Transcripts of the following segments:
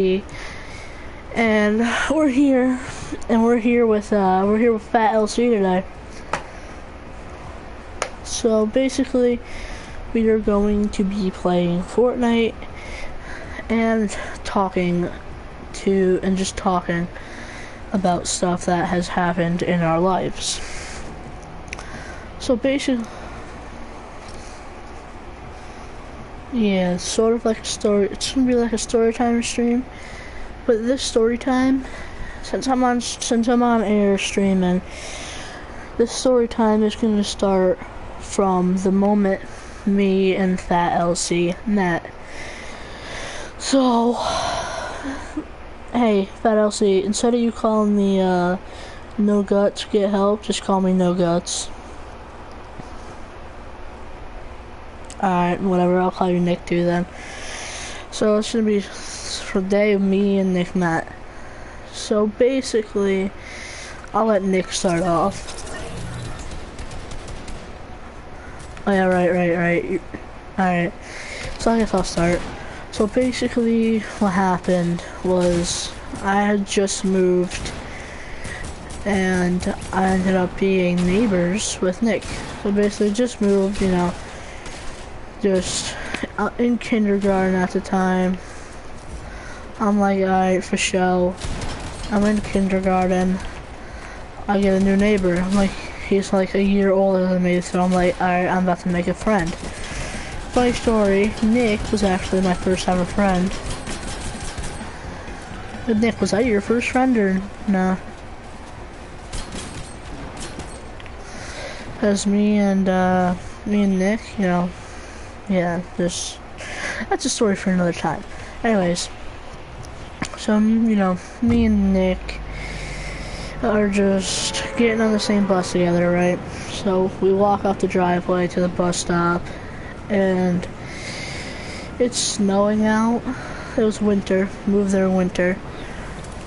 and we're here with fattlc today. So basically, we are going to be playing Fortnite and just talking about stuff that has happened in our lives. So basically, yeah, it's sort of like a story. It's gonna be like a story time stream, but this story time, since I'm on air streaming, this story time is gonna start from the moment me and fattlc met. So, hey, fattlc, instead of you calling me No Guts Get Help, just call me No Guts. Alright, whatever, I'll call you Nick too then. So it's gonna be for the day me and Nick met. So basically, I'll let Nick start off. Oh yeah, right. Alright, so I guess I'll start. So basically, what happened was I had just moved and I ended up being neighbors with Nick. So basically just moved, just in kindergarten at the time. I'm like, alright, for show. I'm in kindergarten. I get a new neighbor. I'm like, he's like a year older than me, so I'm like, alright, I'm about to make a friend. Funny story, Nick was actually my first ever friend. But Nick, was that your first friend or nah? Because me and Nick, yeah, that's a story for another time. Anyways, so, me and Nick are just getting on the same bus together, right? So we walk off the driveway to the bus stop, and it's snowing out. It was winter, moved there in winter.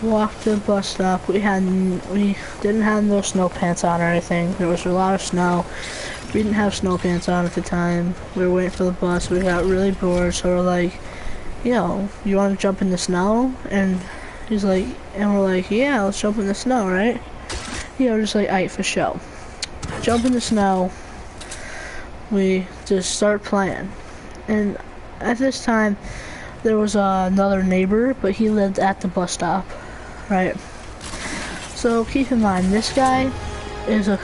Walked to the bus stop. We didn't have no snow pants on or anything. There was a lot of snow. We didn't have snow pants on at the time. We were waiting for the bus. We got really bored, so we're like, yo, you want to jump in the snow? And he's like, and we're like, yeah, let's jump in the snow, right? Just like, aight, for show. Jump in the snow. We just start playing. And at this time, there was another neighbor, but he lived at the bus stop, right? So keep in mind, this guy is a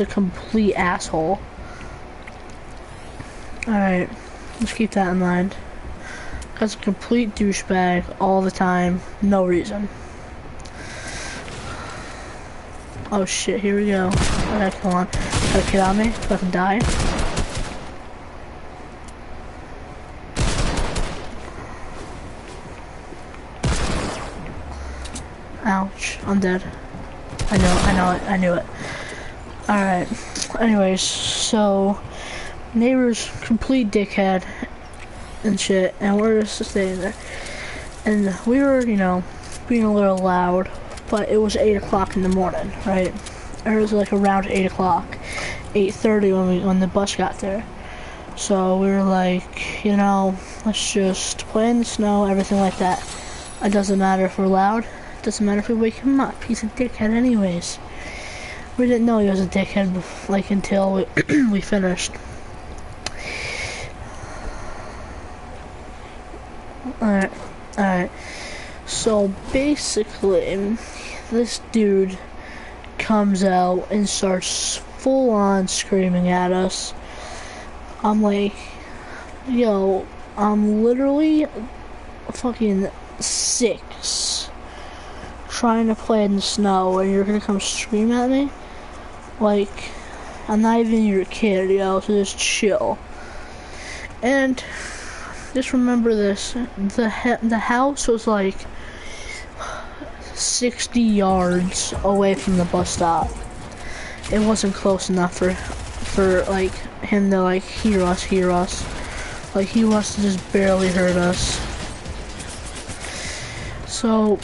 complete asshole. Alright, let's keep that in mind. That's a complete douchebag all the time, no reason. Oh shit, here we go. Okay, come on. Got a kid on me, about to die. Ouch, I'm dead. I knew it. Alright, anyways, so, neighbor's complete dickhead and shit, and we're just staying there. And we were, being a little loud, but it was 8 o'clock in the morning, right? Or it was like around 8 o'clock, 8:30 when the bus got there. So we were like, let's just play in the snow, everything like that. It doesn't matter if we're loud. Doesn't matter if we wake him up. He's a dickhead anyways. We didn't know he was a dickhead until we finished. Alright. So basically, this dude comes out and starts full on screaming at us. I'm like, yo, I'm literally fucking 6. Trying to play in the snow and you're gonna come scream at me? Like, I'm not even your kid, so just chill. And just remember this, the house was like 60 yards away from the bus stop. It wasn't close enough for like him to like hear us. Like, he must have just barely heard us. So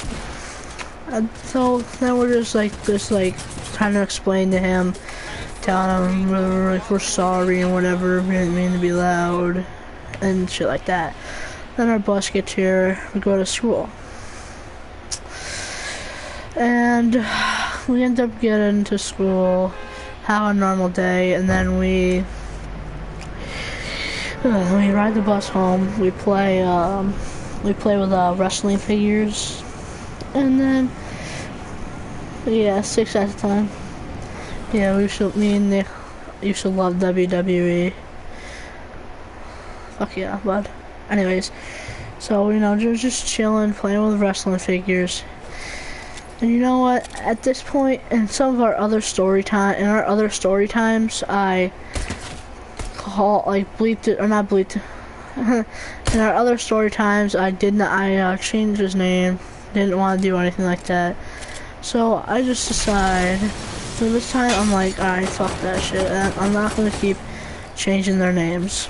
then we're just trying to explain to him, telling him we're sorry and whatever, we didn't mean to be loud and shit like that. Then our bus gets here, we go to school. And we end up getting to school, have a normal day, and then we ride the bus home. We play with wrestling figures, and then yeah, 6 at a time. Yeah, me and Nick used to love WWE. Fuck yeah, bud. Anyways, so just chilling, playing with wrestling figures. And you know what? At this point, in some of our other story times, I bleeped it or not bleeped. In our other story times, I changed his name. Didn't want to do anything like that. So I just decided, for this time, I'm like, alright, fuck that shit. I'm not gonna keep changing their names.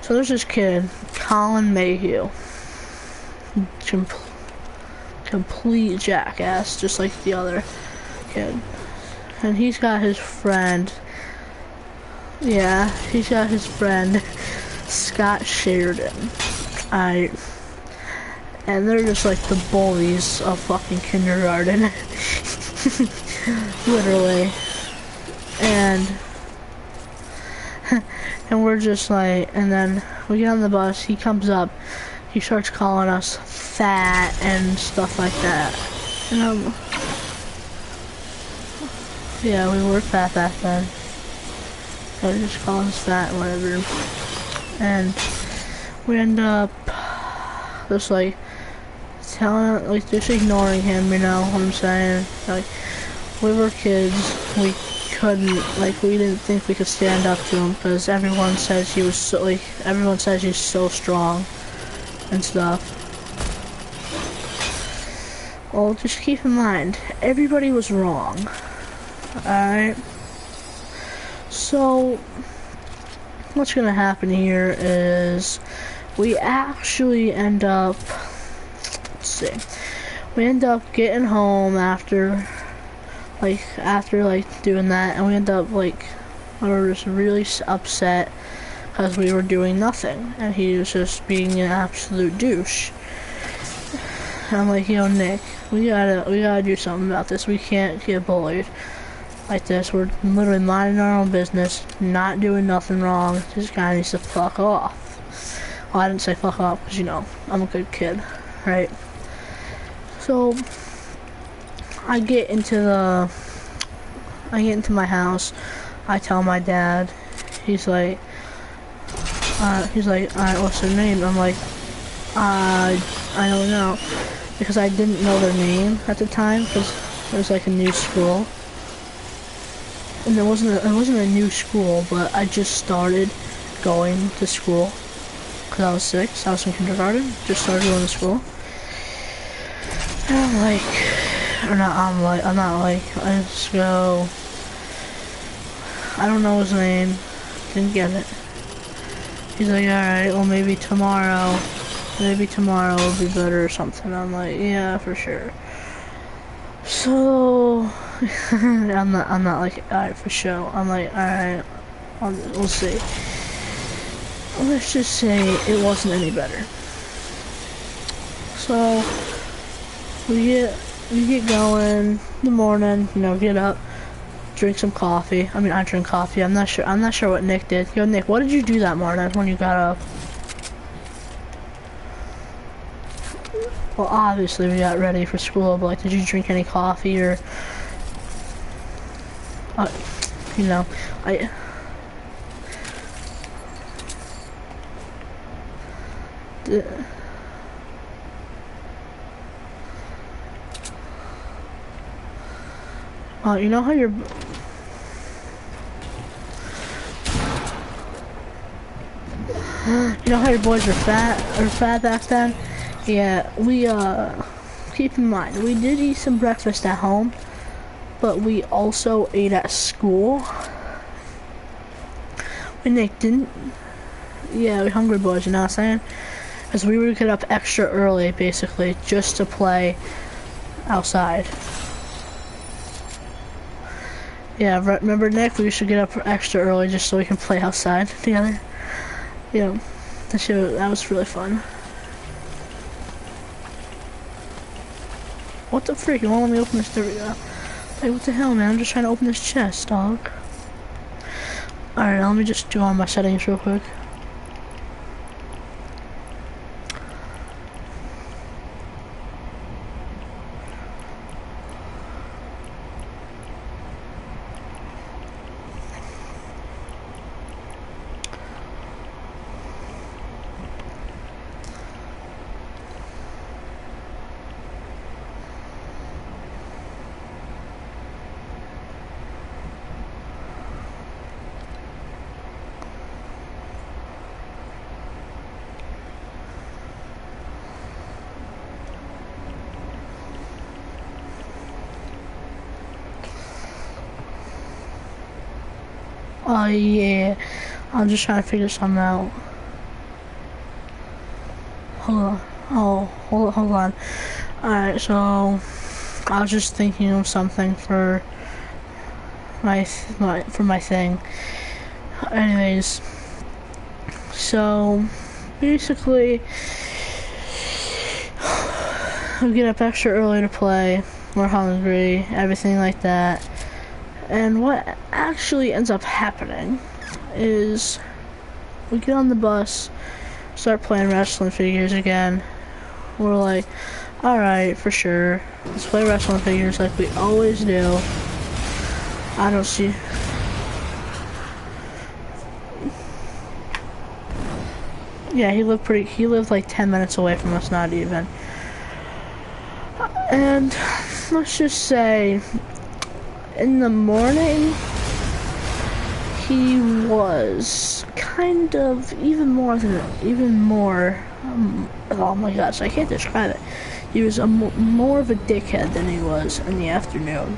So there's this kid, Colin Mayhew. Complete jackass, just like the other kid. And he's got his friend. Yeah, he's got his friend, Scott Sheridan. And they're just like the bullies of fucking kindergarten. Literally. And we're just like, and then we get on the bus, he comes up, he starts calling us fat and stuff like that. And yeah, we were fat back then. So they just call us fat and whatever. And we end up just like just ignoring him, you know what I'm saying? Like, we were kids, we didn't think we could stand up to him because everyone says he's so strong and stuff. Well, just keep in mind, everybody was wrong. Alright? So, what's gonna happen here is we actually end up, we end up getting home after doing that, and we end up we were just really upset because we were doing nothing, and he was just being an absolute douche. And I'm like, yo, Nick, we gotta do something about this. We can't get bullied like this. We're literally minding our own business, not doing nothing wrong. This guy needs to fuck off. Well, I didn't say fuck off because, I'm a good kid, right? So I get into my house. I tell my dad. He's like, alright, what's their name? I'm like, I don't know, because I didn't know their name at the time because it was like a new school, and it wasn't a new school, but I just started going to school because I was 6. I was in kindergarten. Just started going to school. And I just go, I don't know his name, didn't get it. He's like, alright, well maybe tomorrow will be better or something. I'm like, yeah, for sure. So, I'm not like, alright, for sure. I'm like, alright, we'll see. Let's just say it wasn't any better. So, we get going in the morning, get up, drink some coffee. I mean, I drink coffee. I'm not sure what Nick did. Yo, Nick, what did you do that morning when you got up? Well, obviously we got ready for school, but did you drink any coffee or, you know how you're... You know how your boys were fat back then? Yeah, we, keep in mind, we did eat some breakfast at home, but we also ate at school. When Nick didn't... Yeah, we hungry boys, you know what I'm saying? Because we would get up extra early, basically, just to play outside. Yeah, remember Nick? We used to get up extra early just so we can play outside together. Yeah. That was really fun. What the freak? You won't let me open this? There we go. Hey, what the hell, man? I'm just trying to open this chest, dog. Alright, let me just do all my settings real quick. Oh yeah, I'm just trying to figure something out. Hold on. Oh, hold on. Alright, so I was just thinking of something for my thing. Anyways, so basically, we get up extra early to play. We're hungry, everything like that. And what actually ends up happening is we get on the bus, start playing wrestling figures again. We're like, alright, for sure. Let's play wrestling figures like we always do. I don't see... Yeah, he lived like 10 minutes away from us, not even. And let's just say, in the morning, he was kind of even more, oh my gosh, I can't describe it. He was more of a dickhead than he was in the afternoon.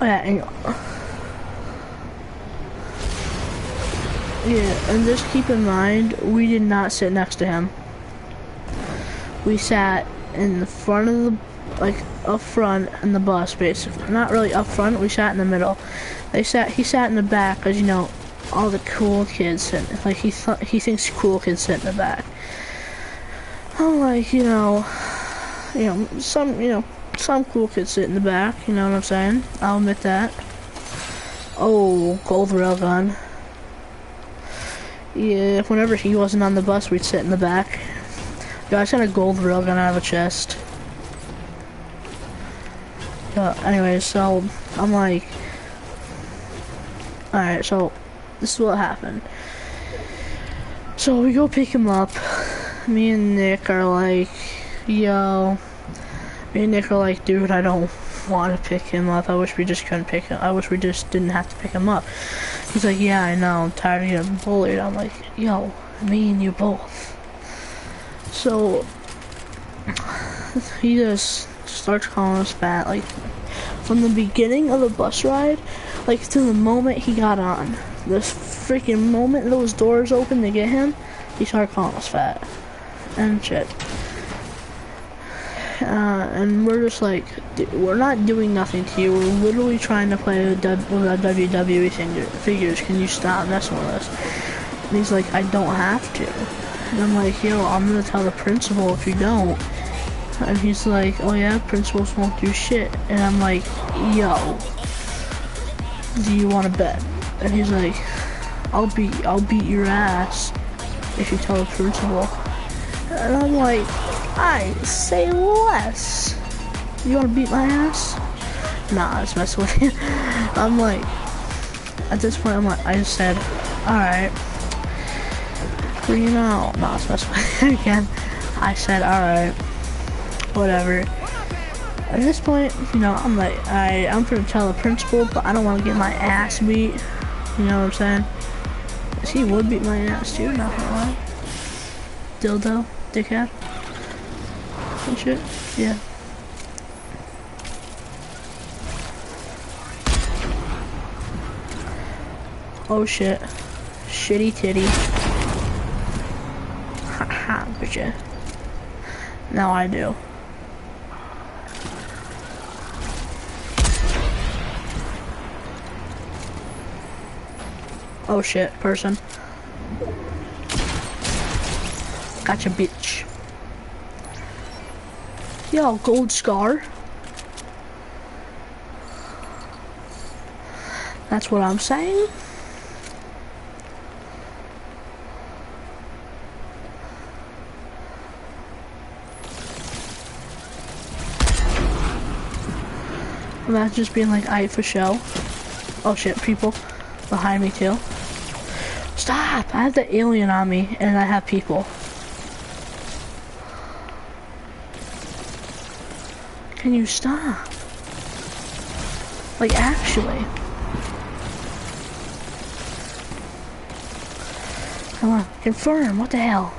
Oh yeah, and just keep in mind, we did not sit next to him. We sat in the front of the, like, up front in the bus, basically. Not really up front, we sat in the middle. He sat in the back, because, you know, all the cool kids sit, like, he thinks cool kids sit in the back. I'm like, some cool kids sit in the back, you know what I'm saying? I'll admit that. Oh, gold railgun. Yeah, whenever he wasn't on the bus, we'd sit in the back. Yo, I just got a gold railgun out of a chest. Anyways, so I'm like, alright, so this is what happened. So we go pick him up. Me and Nick are like, dude, I don't want to pick him up. I wish we just couldn't pick him. I wish we just didn't have to pick him up. He's like, yeah, I know, I'm tired of getting bullied. I'm like, yo, me and you both. So he just starts calling us fat, like from the beginning of the bus ride, like to the moment he got on. This freaking moment those doors opened to get him, he started calling us fat and shit. And we're just like, we're not doing nothing to you. We're literally trying to play with WWE figures. Can you stop messing with us? And he's like, I don't have to. And I'm like, yo, I'm gonna tell the principal if you don't. And he's like, oh yeah, principals won't do shit. And I'm like, yo, do you want to bet? And he's like, I'll beat your ass if you tell the principal. And I'm like, I say less. You wanna beat my ass? Nah, I was messing with you. I'm like, at this point, I just said, alright. You know, nah, I was messing with you again. I said, alright, whatever. At this point, I'm like, I'm gonna tell the principal, but I don't wanna get my ass beat. You know what I'm saying? 'Cause he would beat my ass too, not gonna lie. Dildo, dickhead. And shit, yeah. Oh shit. Shitty titty. Haha, bitcha. Now I do. Oh shit, person. Gotcha, bitch. Yo, gold scar. That's what I'm saying. Imagine just being like, aight for show. Oh shit, people behind me too. Stop! I have the alien on me and I have people. Can you stop? Like, actually. Come on, confirm, what the hell?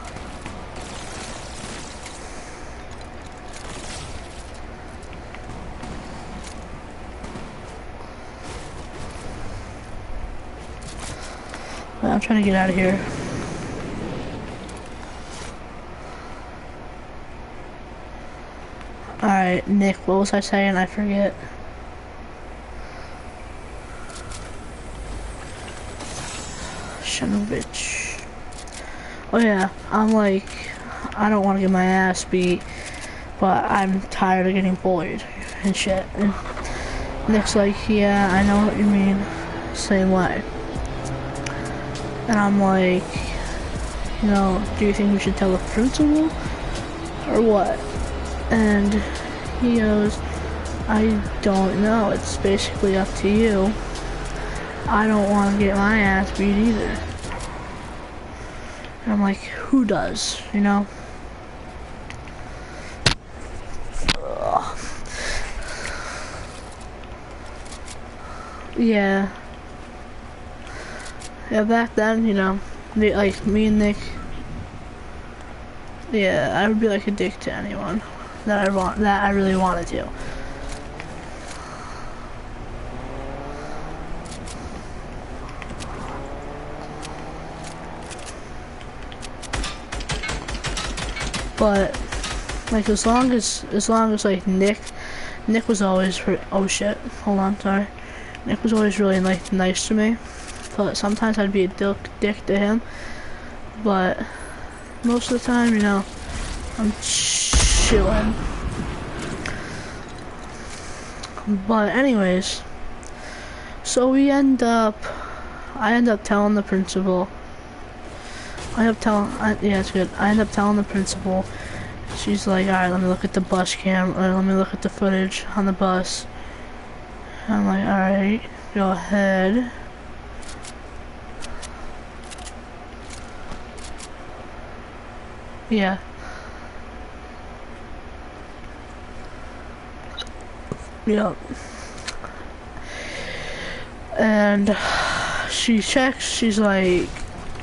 I'm trying to get out of here. Alright, Nick, what was I saying? I forget. Son of a bitch. Oh yeah, I'm like, I don't want to get my ass beat, but I'm tired of getting bullied and shit. And Nick's like, yeah, I know what you mean. Same way. And I'm like, you know, do you think we should tell the principal? Or what? And he goes, I don't know, it's basically up to you. I don't want to get my ass beat either. And I'm like, who does, you know? Ugh. Yeah. Yeah, back then, you know, like me and Nick, yeah, I would be like a dick to anyone that I really wanted to. But like as long as like Nick was always oh shit, hold on, sorry. Nick was always really like nice to me. But sometimes I'd be a dick to him. But most of the time, you know, I'm chilling. But anyways, so I end up telling the principal. Yeah, it's good. I end up telling the principal. She's like, alright, let me look at the bus cam, or let me look at the footage on the bus. I'm like, alright, go ahead. Yeah. Yep. And she checks, she's like,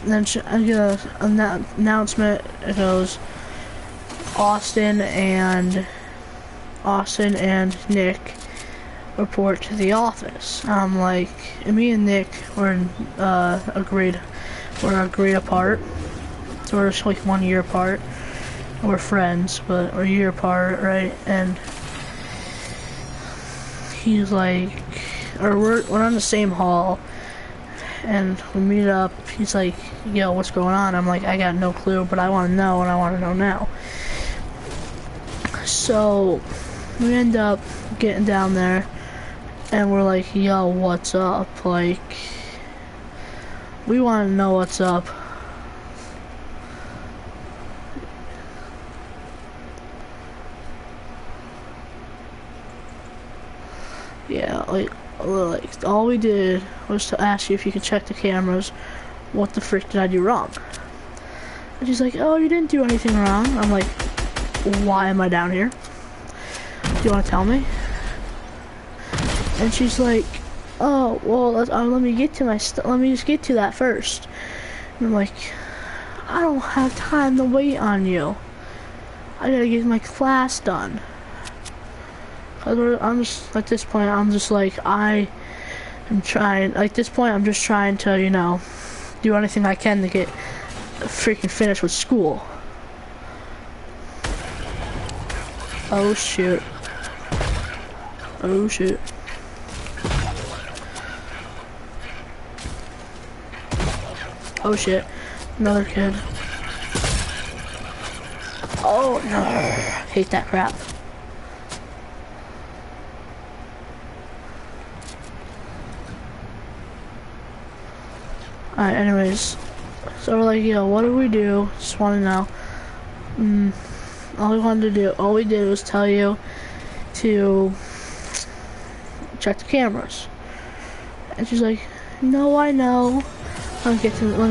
then I get an announcement, it goes, Austin and Nick report to the office. I'm like, me and Nick were agreed apart. So we're just like 1 year apart. We're friends, but we're a year apart, right? And he's like, or we're on the same hall, and we meet up. He's like, yo, what's going on? I'm like, I got no clue, but I want to know, and I want to know now. So we end up getting down there, and we're like, yo, what's up? Like, we want to know what's up. Yeah, like all we did was to ask you if you could check the cameras. What the frick did I do wrong? And she's like, oh, you didn't do anything wrong. I'm like, why am I down here? Do you want to tell me? And she's like, oh, well, let me get to let me just get to that first. And I'm like, I don't have time to wait on you. I gotta get my class done. I'm just, at this point, I'm just like, at this point, I'm just trying to, you know, do anything I can to get freaking finished with school. Oh shit. Oh shit. Oh shit. Another kid. Oh no, hate that crap. Alright, anyways, so we're like, yo, what do we do? Just want to know. All we did was tell you to check the cameras. And she's like, no, I know. Let me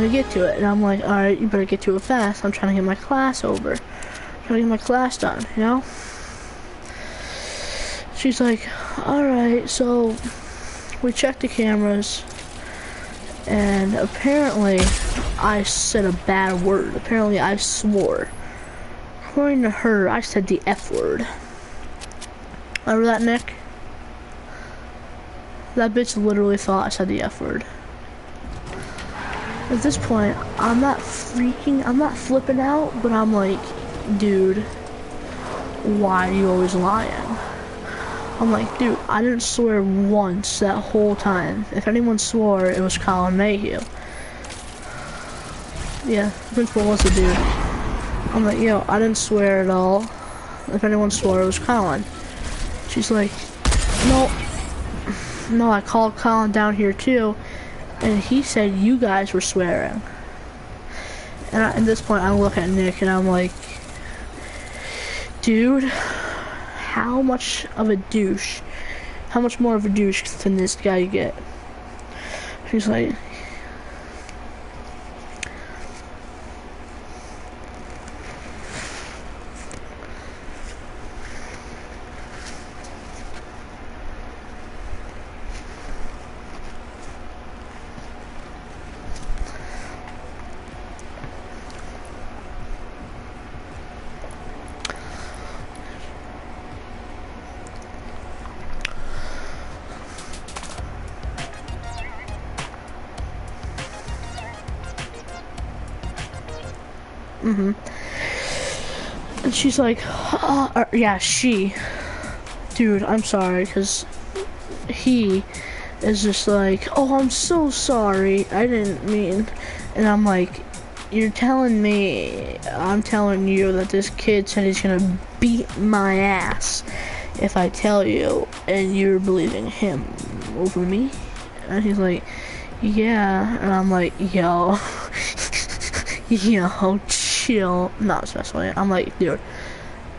get to it. And I'm like, alright, you better get to it fast. I'm trying to get my class over. I'm trying to get my class done, you know? She's like, alright, so we checked the cameras. And apparently, I said a bad word. Apparently, I swore. According to her, I said the F word. Remember that, Nick? That bitch literally thought I said the F word. At this point, I'm not flipping out, but I'm like, dude, why are you always lying? I'm like, dude, I didn't swear once that whole time. If anyone swore, it was Colin Mayhew. Yeah, the principal was a dude. I'm like, yo, I didn't swear at all. If anyone swore, it was Colin. She's like, no, I called Colin down here too, and he said you guys were swearing. And at this point, I look at Nick and I'm like, dude, how much of a douche, how much more of a douche can this guy get? She's like, and she's like, yeah, she, dude, I'm sorry, because he is just like, oh, I'm so sorry, I didn't mean, and I'm like, you're telling me, I'm telling you that this kid said he's gonna beat my ass if I tell you, and you're believing him over me? And he's like, yeah, and I'm like, yo, yo, chill, not especially, I'm like, dude,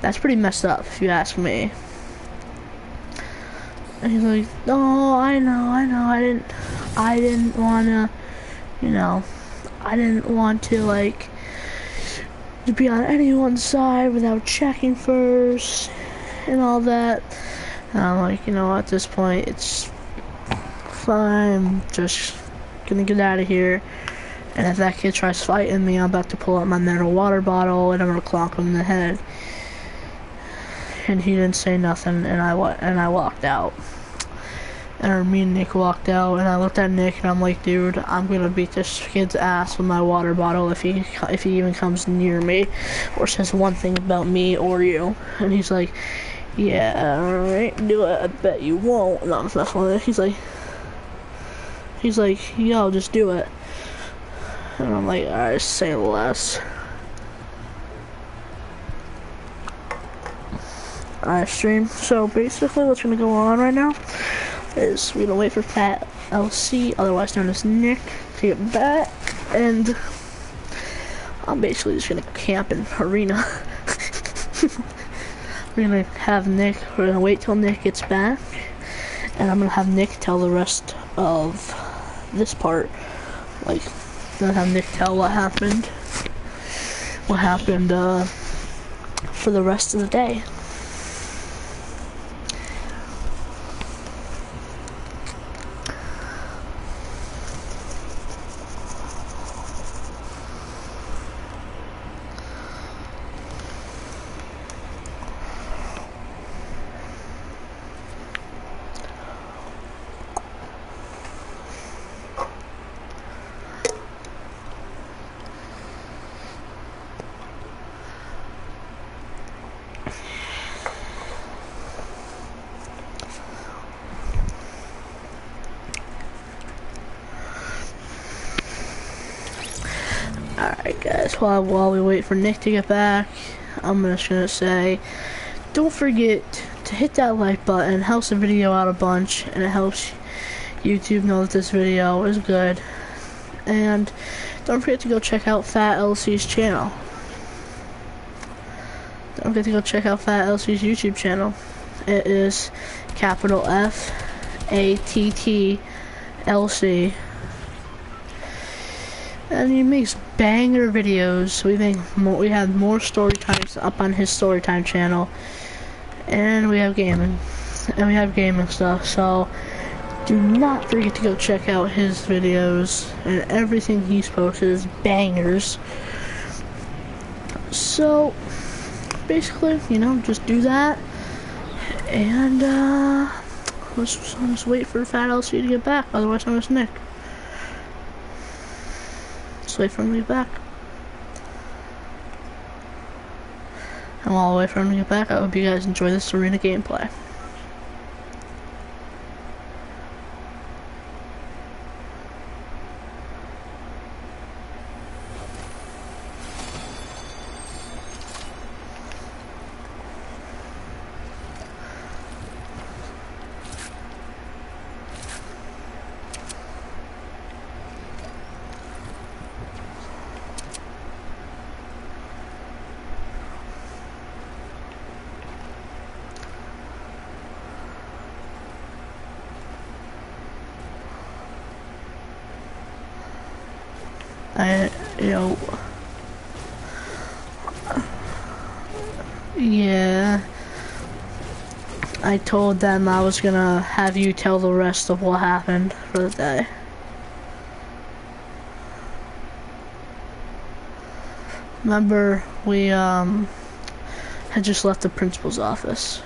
that's pretty messed up if you ask me. And he's like, oh, I know, I didn't wanna, you know, I didn't want to, like, to be on anyone's side without checking first, and all that. And I'm like, you know, at this point, it's fine, I'm just gonna get out of here. And if that kid tries fighting me, I'm about to pull out my mineral water bottle, and I'm gonna clonk him in the head. And he didn't say nothing, and I walked out. And me and Nick walked out, and I looked at Nick, and I'm like, dude, I'm gonna beat this kid's ass with my water bottle if he even comes near me, or says one thing about me or you. And he's like, yeah, alright, do it, I bet you won't. And I'm messing with it. He's like, yo, just do it. And I'm like, alright, say less. Alright, stream. So basically what's gonna go on right now is we're gonna wait for fattlc, otherwise known as Nick, to get back, and I'm basically just gonna camp in arena. We're gonna wait till Nick gets back, and I'm gonna have Nick tell the rest of this part. Like, gonna have Nick tell what happened for the rest of the day. Alright guys, while we wait for Nick to get back, I'm just gonna say, don't forget to hit that like button. It helps the video out a bunch, and it helps YouTube know that this video is good. And don't forget to go check out fattlc's channel. Don't forget to go check out fattlc's YouTube channel. It is capital FATTLC. And he makes banger videos. We have more story times up on his story time channel, and we have gaming stuff. So do not forget to go check out his videos, and everything he's posted is bangers. So basically, you know, just do that, and let's wait for fattlc to get back. Otherwise, I'm just Nick. Wait for him to get back. And while I wait for him to get back, I hope you guys enjoy this arena gameplay. Yeah, I told them I was gonna have you tell the rest of what happened for the day. Remember, we had just left the principal's office.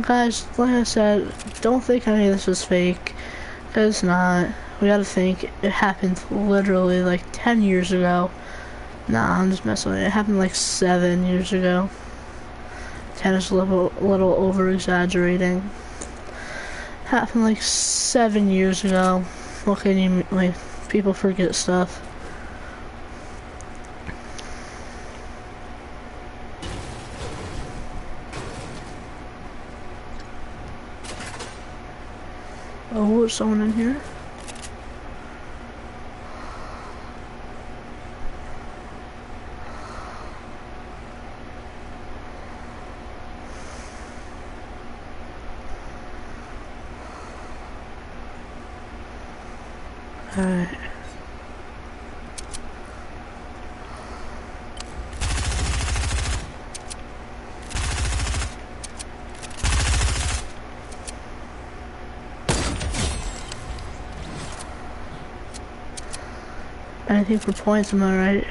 Guys, like I said, don't think any of this is fake, because it's not. We gotta think it happened literally like 10 years ago. Nah, I'm just messing with it. It happened like 7 years ago. 10 is a little over exaggerating. Happened like 7 years ago. What can you, like, people forget stuff. Oh, is someone in here? Alright. Anything for points, am I right?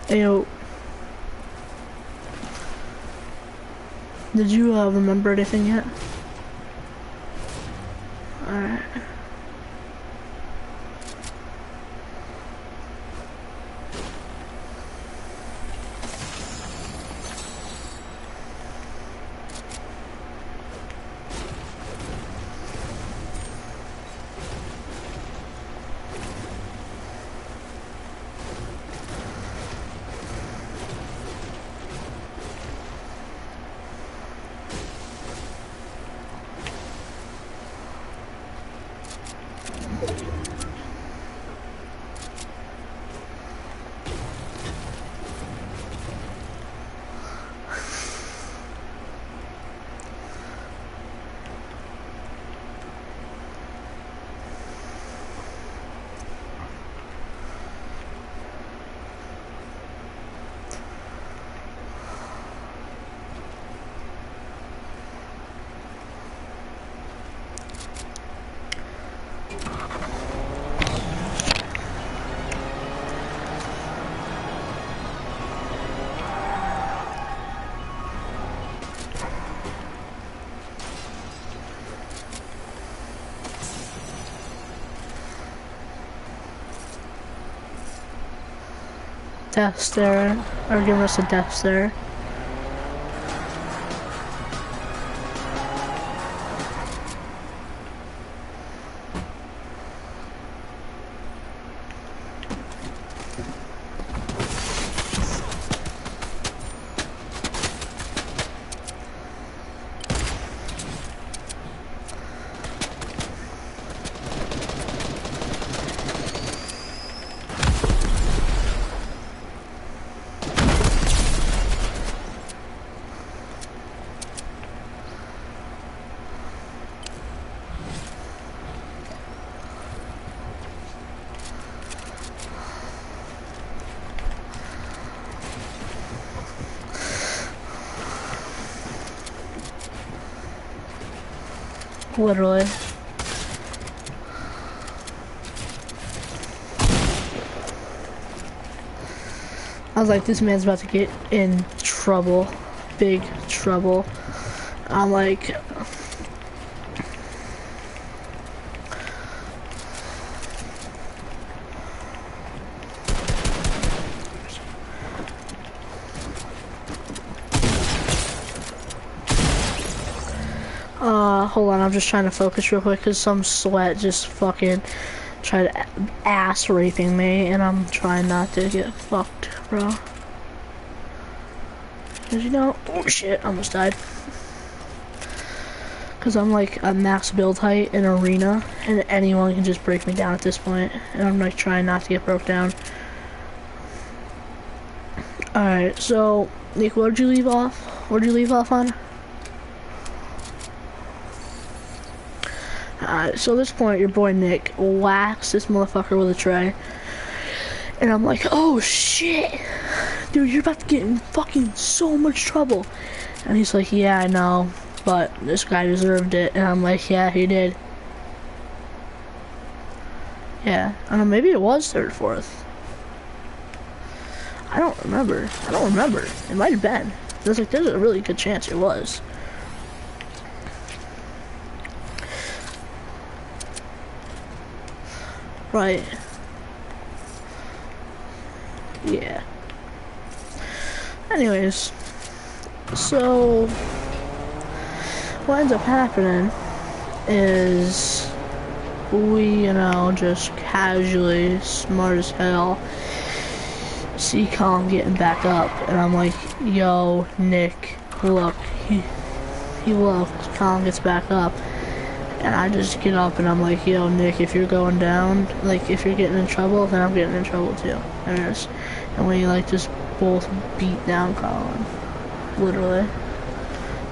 Ayo. Did you remember anything yet? Alright. death stare, or giving us a death stare. Literally. I was like, this man's about to get in trouble. Big trouble. I'm like... hold on, I'm just trying to focus real quick because some sweat just fucking tried ass raping me and I'm trying not to get fucked, bro. Cause you know, oh shit, I almost died. Cause I'm like a max build height in arena and anyone can just break me down at this point. And I'm like trying not to get broke down. Alright, so Nick, where'd you leave off? Where'd you leave off on? So at this point, your boy Nick whacks this motherfucker with a tray. And I'm like, oh shit! Dude, you're about to get in fucking so much trouble. And he's like, yeah, I know, but this guy deserved it. And I'm like, yeah, he did. Yeah, I don't know, maybe it was third, fourth. I don't remember. It might have been. There's a really good chance it was. Right. Yeah. Anyways, so what ends up happening is we, you know, just casually, smart as hell, see Colin getting back up, and I'm like, yo, Nick, look, he looked, Colin gets back up. And I just get up and I'm like, yo, Nick, if you're going down, like, if you're getting in trouble, then I'm getting in trouble too. And we, like, just both beat down Colin. Literally.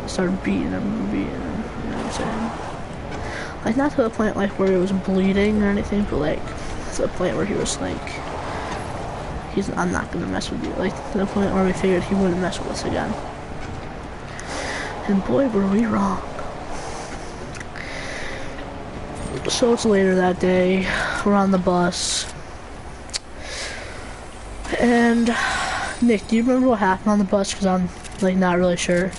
Started beating him, you know what I'm saying? Like, not to the point, like, where he was bleeding or anything, but, like, to the point where he was, like, I'm not gonna mess with you. Like, to the point where we figured he wouldn't mess with us again. And boy, were we wrong. So it's later that day, we're on the bus, and Nick, do you remember what happened on the bus? Because I'm, like, not really sure.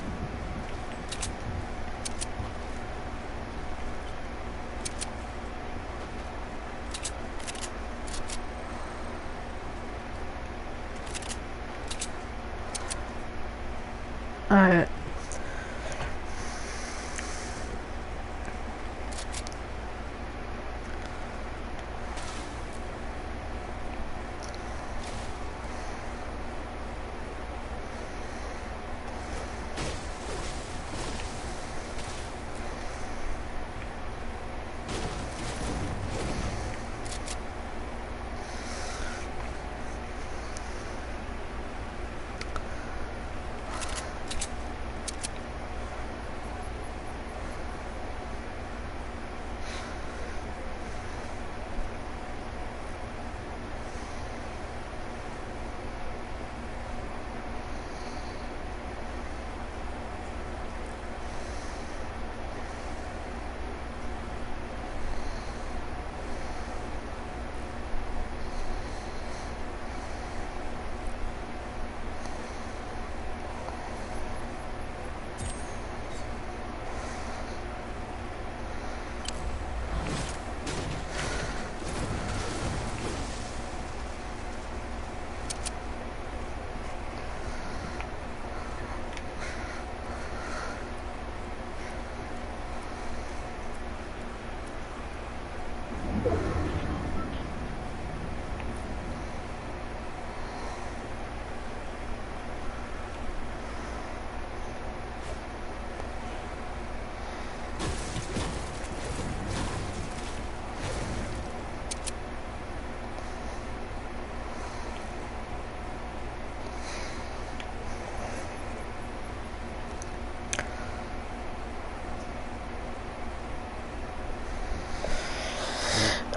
Alright.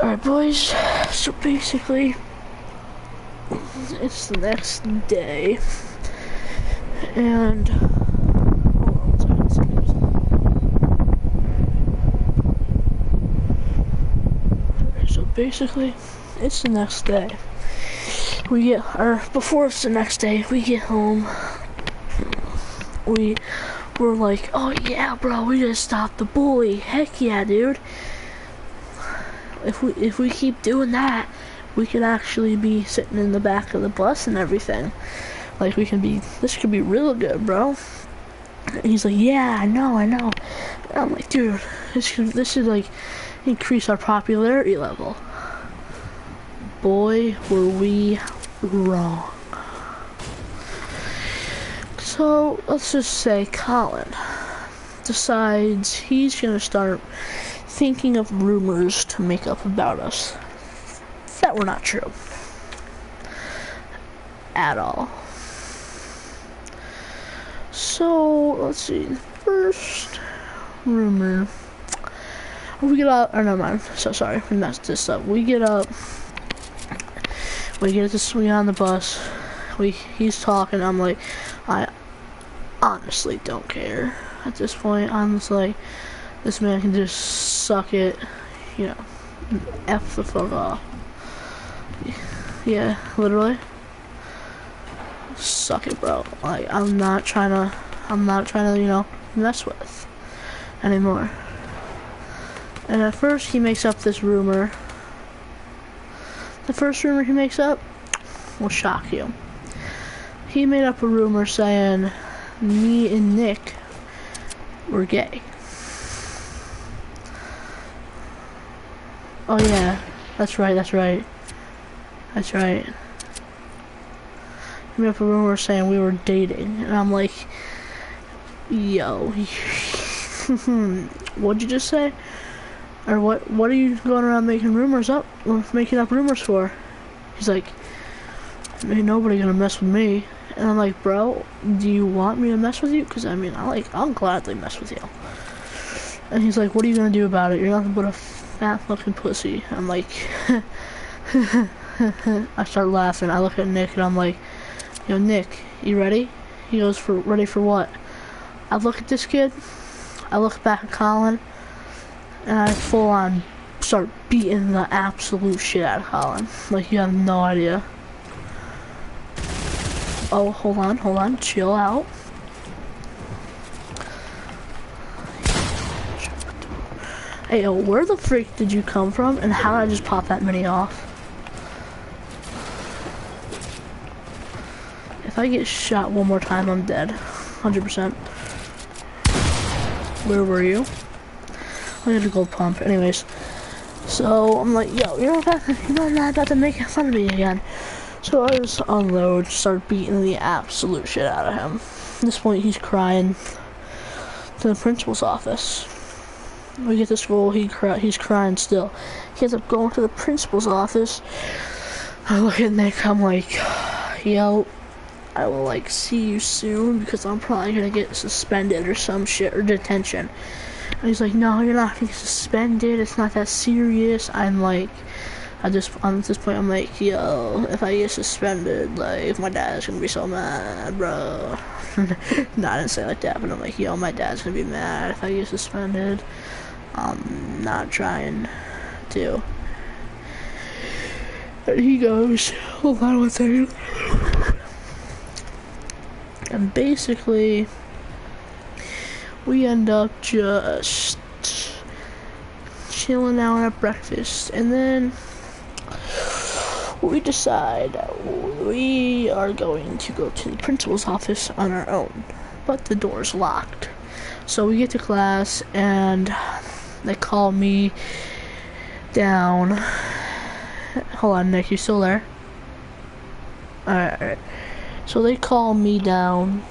Alright, boys, so basically, it's the next day, and, hold on 1 second. Okay, so basically, it's the next day. Before it's the next day, we get home, we're like, oh yeah, bro, we just stopped the bully, heck yeah, dude. If we keep doing that, we could actually be sitting in the back of the bus and everything. Like, this could be real good, bro. And he's like, yeah, I know. And I'm like, dude, this should like increase our popularity level. Boy, were we wrong. So, let's just say Colin decides he's gonna start thinking of rumors to make up about us that were not true at all. So let's see. The first rumor, we get up. Or never mind. So sorry, we messed this up. We get up. We get to swing on the bus. He's talking. I'm like, I honestly don't care at this point. I'm just like, this man can just suck it, you know, F the fuck off. Yeah, literally. Suck it, bro. Like, I'm not trying to, you know, mess with anymore. And at first he makes up this rumor. The first rumor he makes up will shock you. He made up a rumor saying me and Nick were gay. Oh yeah, that's right. He made up a rumor saying we were dating, and I'm like, yo, what'd you just say? Or what are you going around making up rumors for? He's like, ain't nobody gonna mess with me. And I'm like, bro, do you want me to mess with you? Because I mean, I'll gladly mess with you. And he's like, what are you gonna do about it? You're nothing but a fat fucking pussy. I'm like, I start laughing. I look at Nick and I'm like, yo, Nick, you ready? He goes, ready for what? I look at this kid, I look back at Colin, and I full on start beating the absolute shit out of Colin. Like, you have no idea. Oh, hold on, chill out. Hey, yo, where the freak did you come from, and how did I just pop that mini off? If I get shot one more time, I'm dead. 100%. Where were you? I had a gold pump. Anyways, so I'm like, yo, you're not about to make fun of me again. So I just unload, start beating the absolute shit out of him. At this point, he's crying to the principal's office. We get to school, he's crying still. He ends up going to the principal's office. I look at Nick, I'm like, yo, I will like see you soon because I'm probably gonna get suspended or some shit, or detention. And he's like, no, you're not gonna get suspended, it's not that serious. I'm like, at this point, I'm like, yo, if I get suspended, like, my dad's gonna be so mad, bro. No, I didn't say it like that, but I'm like, yo, my dad's gonna be mad if I get suspended. I'm not trying to. And he goes, hold on 1 second. And basically, we end up just chilling out at breakfast, and then we decide we are going to go to the principal's office on our own, but the door's locked. So we get to class, and they call me down. Hold on, Nick, you still there? Alright. So they call me down,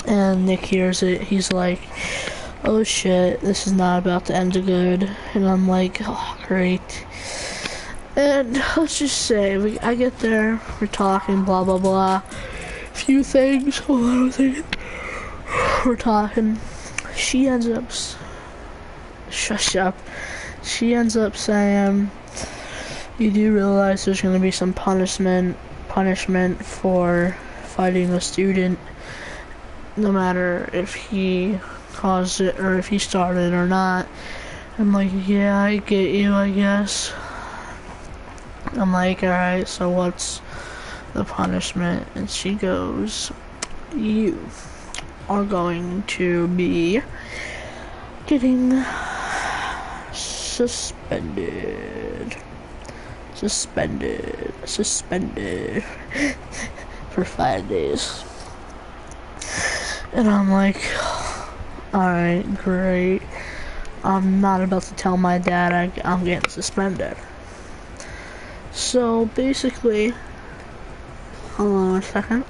and Nick hears it. He's like, oh shit, this is not about to end good. And I'm like, oh great. And let's just say, I get there, we're talking, blah blah blah, few things, hold on a second. We're talking, she ends up, shush up, she ends up saying, you do realize there's going to be some punishment for fighting a student, no matter if he caused it or if he started or not. I'm like, yeah, I get you, I guess. I'm like, alright, so what's the punishment? And she goes, you are going to be getting suspended for 5 days. And I'm like, alright, great. I'm not about to tell my dad I'm getting suspended. So basically, hold on a second.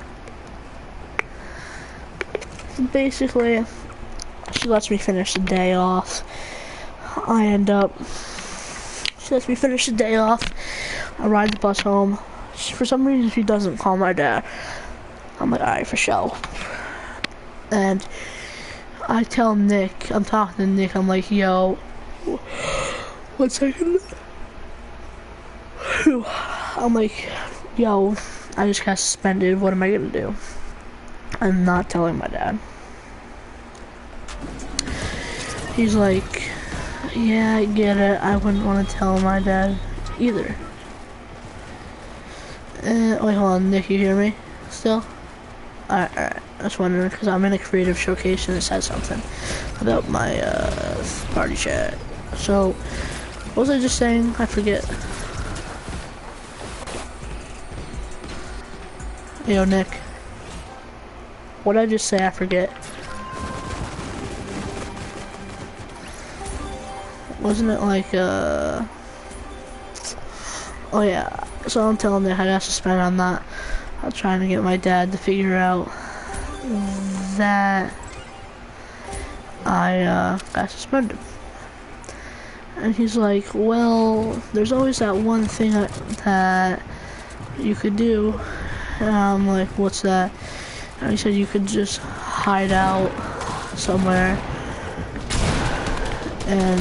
Basically, she lets me finish the day off. She lets me finish the day off. I ride the bus home. For some reason, she doesn't call my dad. I'm like, alright, for sure. And I tell Nick, I'm talking to Nick, I'm like, yo, 1 second. I'm like, yo, I just got suspended, what am I gonna do? I'm not telling my dad. He's like, yeah, I get it, I wouldn't want to tell my dad either. Wait, hold on, Nick, you hear me still? Alright, I was wondering, because I'm in a creative showcase and it says something about my party chat. So, what was I just saying? I forget. Yo, Nick. What did I just say? I forget. Wasn't it like, oh yeah. So I'm telling Nick I got suspended on that. I'm trying to get my dad to figure out that I got suspended. And he's like, well, there's always that one thing that you could do. And I'm like, what's that? And he said you could just hide out somewhere. And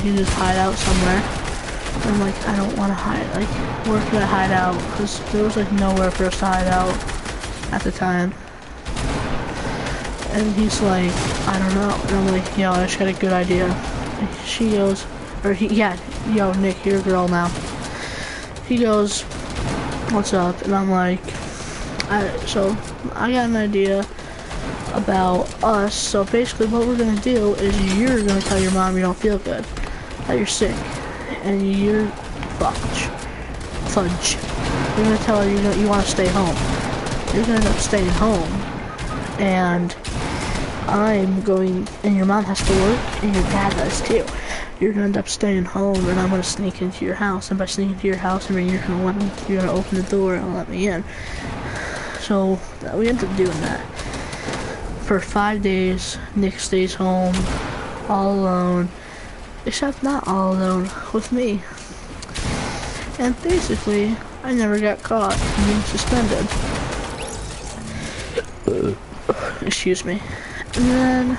he just hide out somewhere. And I'm like, I don't want to hide. Like, where could I hide out? Because there was like nowhere for us to hide out at the time. And he's like, I don't know. And I'm like, yo, I just got a good idea. And she goes, yeah, yo, Nick, you're a girl now. He goes, what's up? And I'm like, so I got an idea about us. So basically what we're gonna do is you're gonna tell your mom you don't feel good, that you're sick, and you're fudge. You're gonna tell her you want to stay home. You're gonna end up staying home, and I'm going, and your mom has to work, and your dad does too. You're gonna end up staying home, and I'm gonna sneak into your house. And by sneaking into your house, I mean you're gonna open the door and let me in. So we ended up doing that. For 5 days, Nick stays home, all alone, except not all alone, with me. And basically, I never got caught being suspended. Excuse me. And then,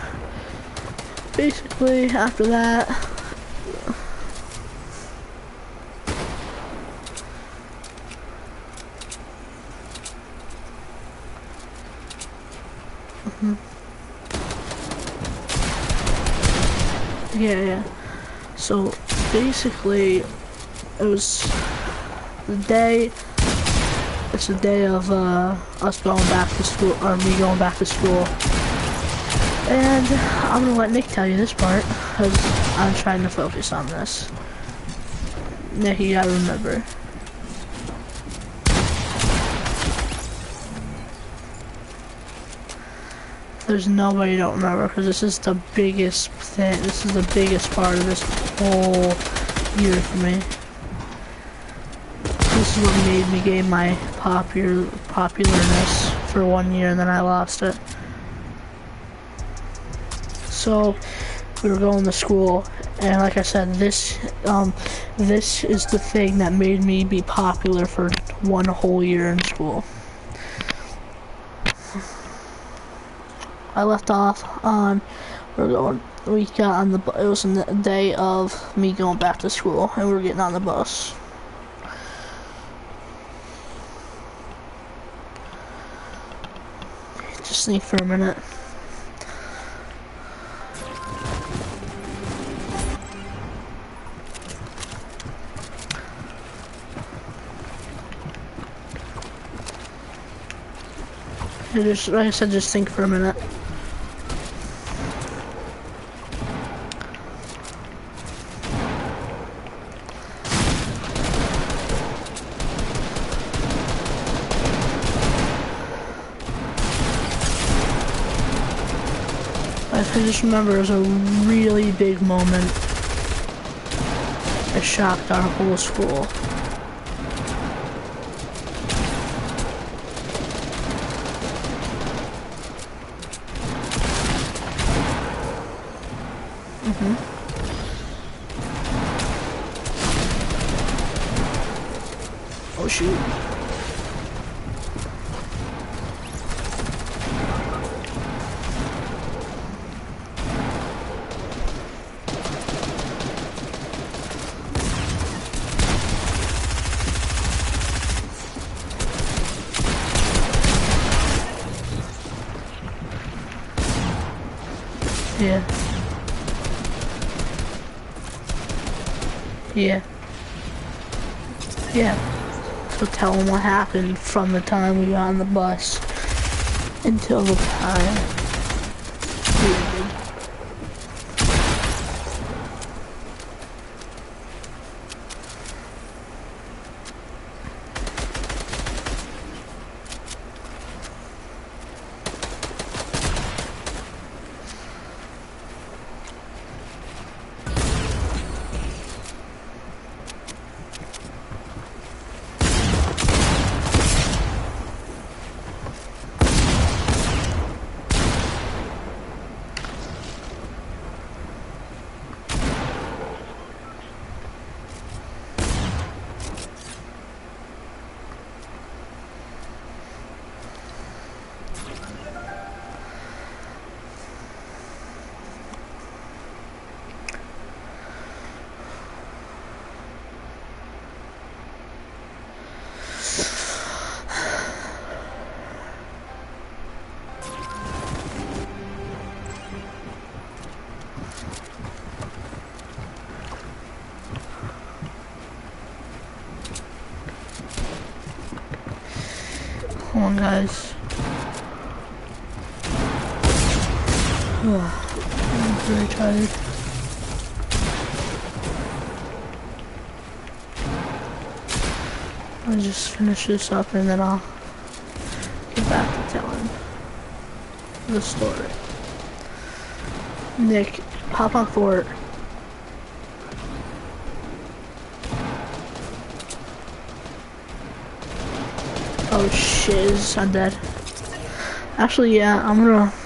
basically, after that, yeah. So basically, it was the day. It's the day of us going back to school, or me going back to school. And I'm gonna let Nick tell you this part, because I'm trying to focus on this. Nick, you gotta remember. There's nobody you don't remember, because this is the biggest thing. This is the biggest part of this whole year for me. This is what made me gain my popularness for 1 year, and then I lost it. So we were going to school, and like I said, this is the thing that made me be popular for 1 whole year in school. I left off on we got on the it was the day of me going back to school, and we were getting on the bus. Just think for a minute. Just, like I said, just think for a minute. I just remember it was a really big moment. It shocked our whole school. Oh shoot. Yeah. Yeah. Yeah. So tell them what happened from the time we got on the bus until the time we ended. Come on, guys. I'm very tired. I'll just finish this up and then I'll get back to telling the story. Nick, hop on Fort. Oh shiz, I'm dead. Actually, yeah, I'm gonna